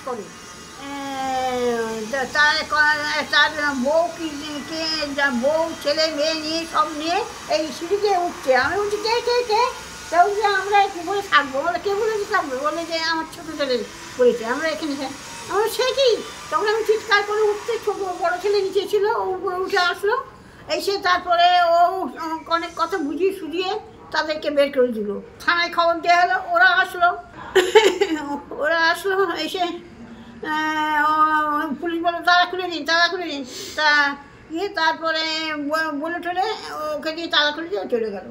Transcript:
করে। তার বউ বউ ছেলে মেয়ে নিয়ে সব নিয়ে এই সিঁড়িতে উঠছে। আমি বলছি কে কে কে? কেউ যে আমরা কী বলে থাকবো, বলে কে বলেছে থাকবো? বলে যে আমার ছোটো ছেলে পড়েছে, আমরা এখানে। আমার সে কি? তখন আমি চিৎকার করে উঠতে, ছোটো বড়ো ছেলে নিচে ছিল, ও উপরে উঠে আসলো। এসে তারপরে ও অনেক কথা বুঝিয়ে সুঝিয়ে তাদেরকে বের করে দিল। থানায় খবর দেওয়া হলো, ওরা আসলো। এসে পুলিশ বললো তালা খুলে দিন, তালা খুলে দিন। তা তারপরে বলে টলে ওকে দিয়ে তালা খুলে দিয়ে চলে গেল।